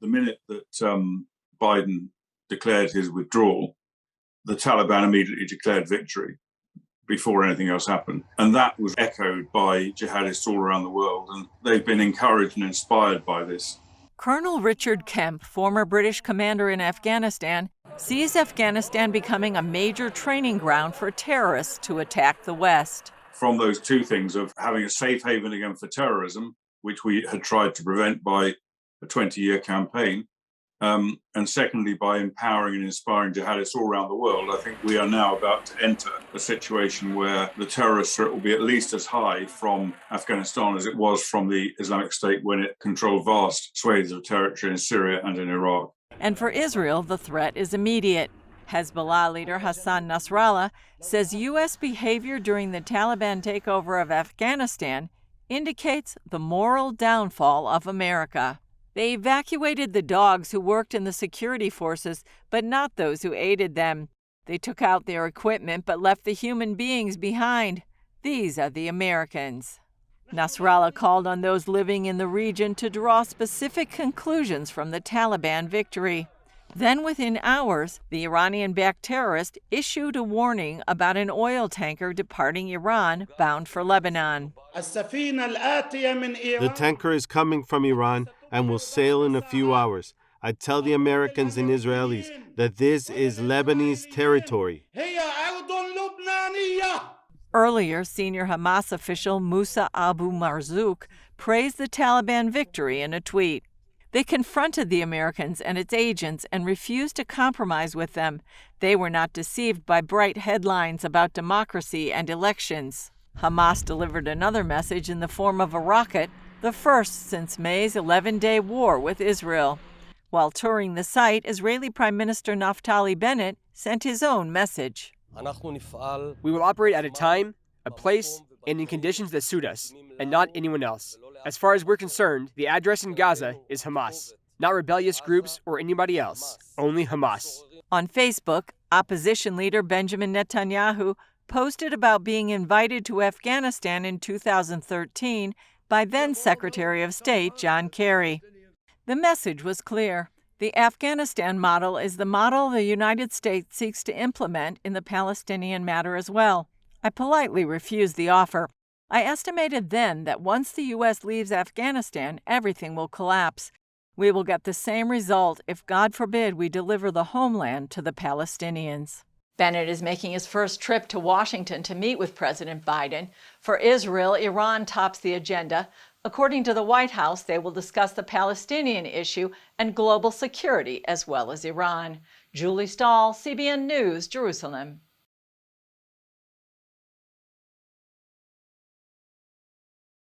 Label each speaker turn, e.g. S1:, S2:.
S1: the minute that Biden declared his withdrawal, the Taliban immediately declared victory before anything else happened. And that was echoed by jihadists all around the world. And they've been encouraged and inspired by this.
S2: Colonel Richard Kemp, former British commander in Afghanistan, sees Afghanistan becoming a major training ground for terrorists to attack the West.
S1: From those two things of having a safe haven again for terrorism, which we had tried to prevent by a 20-year campaign, and secondly, by empowering and inspiring jihadists all around the world, I think we are now about to enter a situation where the terrorist threat will be at least as high from Afghanistan as it was from the Islamic State when it controlled vast swathes of territory in Syria and in Iraq.
S2: And for Israel, the threat is immediate. Hezbollah leader Hassan Nasrallah says U.S. behavior during the Taliban takeover of Afghanistan indicates the moral downfall of America. They evacuated the dogs who worked in the security forces, but not those who aided them. They took out their equipment but left the human beings behind. These are the Americans. Nasrallah called on those living in the region to draw specific conclusions from the Taliban victory. Then, within hours, the Iranian-backed terrorist issued a warning about an oil tanker departing Iran bound for Lebanon.
S3: The tanker is coming from Iran and will sail in a few hours. I tell the Americans and Israelis that this is Lebanese territory.
S2: Earlier, senior Hamas official Musa Abu Marzouk praised the Taliban victory in a tweet. They confronted the Americans and its agents and refused to compromise with them. They were not deceived by bright headlines about democracy and elections. Hamas delivered another message in the form of a rocket, the first since May's 11-day war with Israel. While touring the site, Israeli Prime Minister Naftali Bennett sent his own message.
S4: We will operate at a time, a place, and in conditions that suit us, and not anyone else. As far as we're concerned, the address in Gaza is Hamas, not rebellious groups or anybody else, only Hamas.
S2: On Facebook, opposition leader Benjamin Netanyahu posted about being invited to Afghanistan in 2013 by then Secretary of State John Kerry. The message was clear. The Afghanistan model is the model the United States seeks to implement in the Palestinian matter as well. I politely refused the offer. I estimated then that once the U.S. leaves Afghanistan, everything will collapse. We will get the same result if, God forbid, we deliver the homeland to the Palestinians. Bennett is making his first trip to Washington to meet with President Biden. For Israel, Iran tops the agenda. According to the White House, they will discuss the Palestinian issue and global security as well as Iran. Julie Stahl, CBN News, Jerusalem.